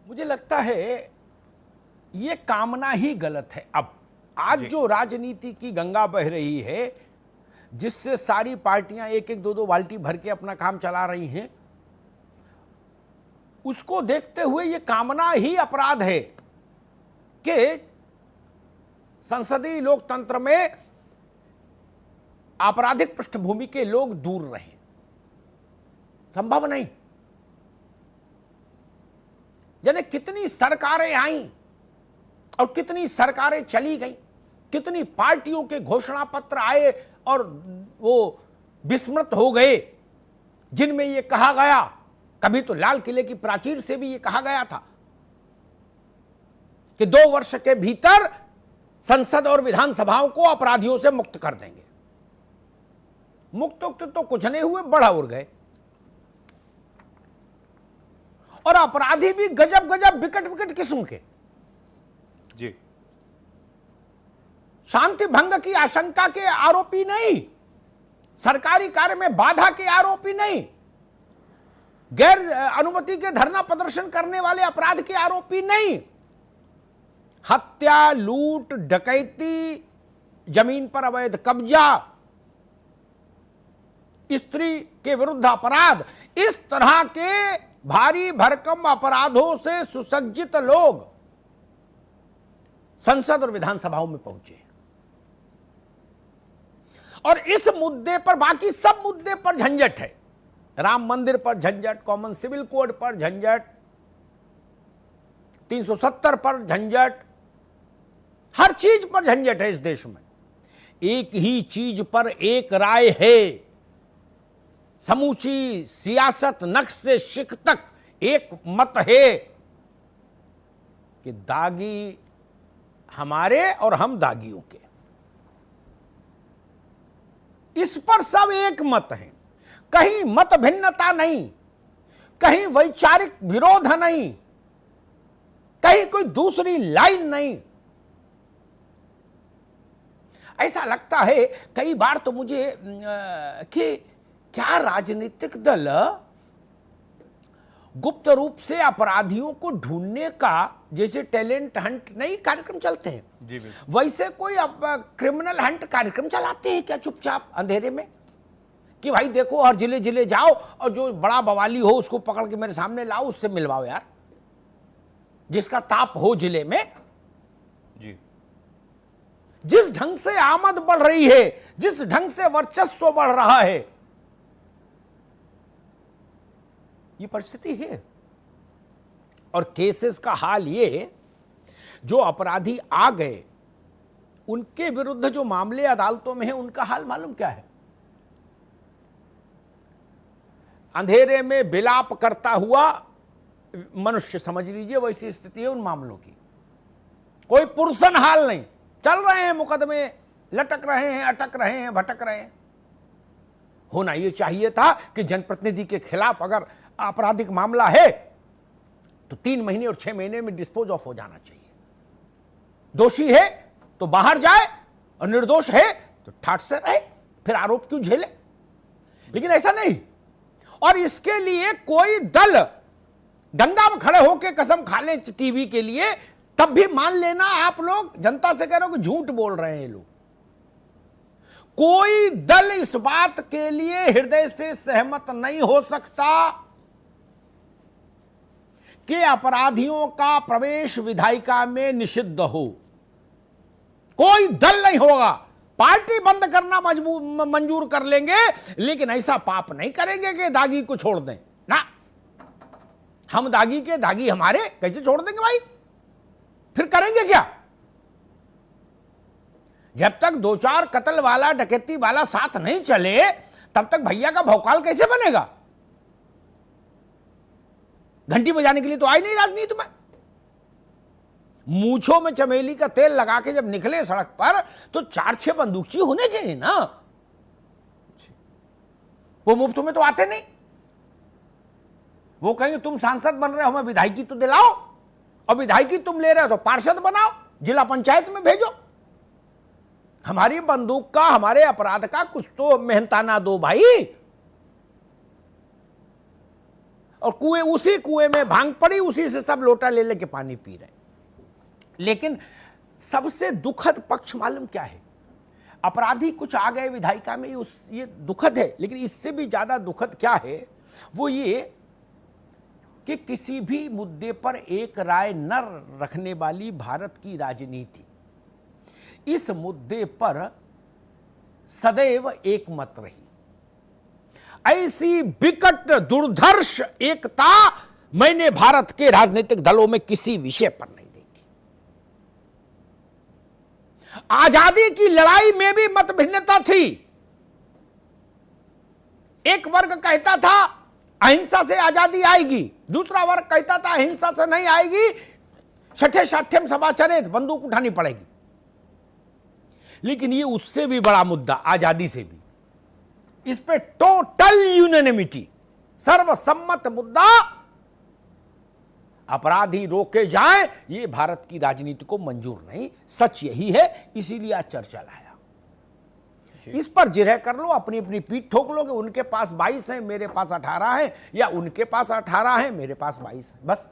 मुझे लगता है ये कामना ही गलत है। अब आज जो राजनीति की गंगा बह रही है, जिससे सारी पार्टियां एक एक दो दो बाल्टी भर के अपना काम चला रही हैं, उसको देखते हुए ये कामना ही अपराध है कि संसदीय लोकतंत्र में आपराधिक पृष्ठभूमि के लोग दूर रहें। संभव नहीं। यानी कितनी सरकारें आईं और कितनी सरकारें चली गई, कितनी पार्टियों के घोषणा पत्र आए और वो विस्मृत हो गए, जिनमें ये कहा गया, कभी तो लाल किले की प्राचीर से भी ये कहा गया था कि 2 वर्ष के भीतर संसद और विधानसभाओं को अपराधियों से मुक्त कर देंगे। मुक्त तो कुछ नहीं हुए, बढ़ा उड़ गए। और अपराधी भी गजब गजब विकट विकट किस्म के जी। शांति भंग की आशंका के आरोपी नहीं, सरकारी कार्य में बाधा के आरोपी नहीं, गैर अनुमति के धरना प्रदर्शन करने वाले अपराध के आरोपी नहीं, हत्या, लूट, डकैती, जमीन पर अवैध कब्जा, स्त्री के विरुद्ध अपराध, इस तरह के भारी भरकम अपराधों से सुसज्जित लोग संसद और विधानसभाओं में पहुंचे। और इस मुद्दे पर, बाकी सब मुद्दे पर झंझट है। राम मंदिर पर झंझट, कॉमन सिविल कोड पर झंझट, 370 पर झंझट, हर चीज पर झंझट है इस देश में। एक ही चीज पर एक राय है। समूची सियासत नक्श से शिख तक एक मत है कि दागी हमारे और हम दागियों के। इस पर सब एक मत है, कहीं मत भिन्नता नहीं, कहीं वैचारिक विरोध नहीं, कहीं कोई दूसरी लाइन नहीं। ऐसा लगता है कई बार तो मुझे कि क्या राजनीतिक दल गुप्त रूप से अपराधियों को ढूंढने का, जैसे टैलेंट हंट नहीं कार्यक्रम चलते हैं, जी वैसे कोई अब क्रिमिनल हंट कार्यक्रम चलाते हैं क्या चुपचाप अंधेरे में, कि भाई देखो हर जिले जिले जाओ और जो बड़ा बवाली हो उसको पकड़ के मेरे सामने लाओ, उससे मिलवाओ यार, जिसका ताप हो जिले में। जी। जिस ढंग से आमद बढ़ रही है, जिस ढंग से वर्चस्व बढ़ रहा है, ये परिस्थिति है। और केसेस का हाल ये, जो अपराधी आ गए उनके विरुद्ध जो मामले अदालतों में है, उनका हाल मालूम क्या है? अंधेरे में विलाप करता हुआ मनुष्य, समझ लीजिए वैसी स्थिति है उन मामलों की। कोई पुरसन हाल नहीं, चल रहे हैं मुकदमे, लटक रहे हैं, अटक रहे हैं, भटक रहे हैं। होना यह चाहिए था कि जनप्रतिनिधि के खिलाफ अगर आपराधिक मामला है तो 3 महीने और 6 महीने में डिस्पोज ऑफ हो जाना चाहिए। दोषी है तो बाहर जाए और निर्दोष है तो ठाठ से रहे, फिर आरोप क्यों झेले? लेकिन ऐसा नहीं। और इसके लिए कोई दल गंगा में खड़े होकर कसम खा ले टीवी के लिए, तब भी मान लेना आप लोग जनता से कह रहे हो कि झूठ बोल रहे हैं ये लोग। कोई दल इस बात के लिए हृदय से सहमत नहीं हो सकता कि अपराधियों का प्रवेश विधायिका में निषिद्ध हो। कोई दल नहीं होगा। पार्टी बंद करना मंजूर कर लेंगे, लेकिन ऐसा पाप नहीं करेंगे कि दागी को छोड़ दें ना। हम दागी के, दागी हमारे, कैसे छोड़ देंगे भाई? फिर करेंगे क्या? जब तक 2-4 कत्ल वाला, डकैती वाला साथ नहीं चले, तब तक भैया का भौकाल कैसे बनेगा? घंटी बजाने के लिए तो आई नहीं राजनीति में। मूंछों में चमेली का तेल लगा के जब निकले सड़क पर तो 4-6 बंदूकची होने चाहिए ना। वो मुफ्त में तो आते नहीं। वो कहेंगे तुम सांसद बन रहे हो, हमें विधायकी तो दिलाओ, और विधायकी तुम ले रहे हो तो पार्षद बनाओ, जिला पंचायत में भेजो। हमारी बंदूक का, हमारे अपराध का कुछ तो मेहनताना दो भाई। और उसी कुएं में भांग पड़ी, उसी से सब लोटा ले लेके पानी पी रहे। लेकिन सबसे दुखद पक्ष मालूम क्या है? अपराधी कुछ आ गए विधायिका में, ये दुखद है। लेकिन इससे भी ज्यादा दुखद क्या है, वो ये कि किसी भी मुद्दे पर एक राय न रखने वाली भारत की राजनीति इस मुद्दे पर सदैव एक मत रही। ऐसी विकट दुर्धर्ष एकता मैंने भारत के राजनीतिक दलों में किसी विषय पर नहीं देखी। आजादी की लड़ाई में भी मतभिन्नता थी। एक वर्ग कहता था अहिंसा से आजादी आएगी, दूसरा वर्ग कहता था अहिंसा से नहीं आएगी, छठे साठ्यम समाचरित, बंदूक उठानी पड़ेगी। लेकिन ये उससे भी बड़ा मुद्दा, आजादी से भी, इस पे टोटल यूनानिमिटी, सर्वसम्मत मुद्दा, अपराधी रोके जाएं, ये भारत की राजनीति को मंजूर नहीं। सच यही है, इसीलिए आज चर्चा लाया। इस पर जिरह कर लो, अपनी अपनी पीठ ठोक लो कि उनके पास 22 है, मेरे पास 18 है, या उनके पास 18 है, मेरे पास 22 है, बस।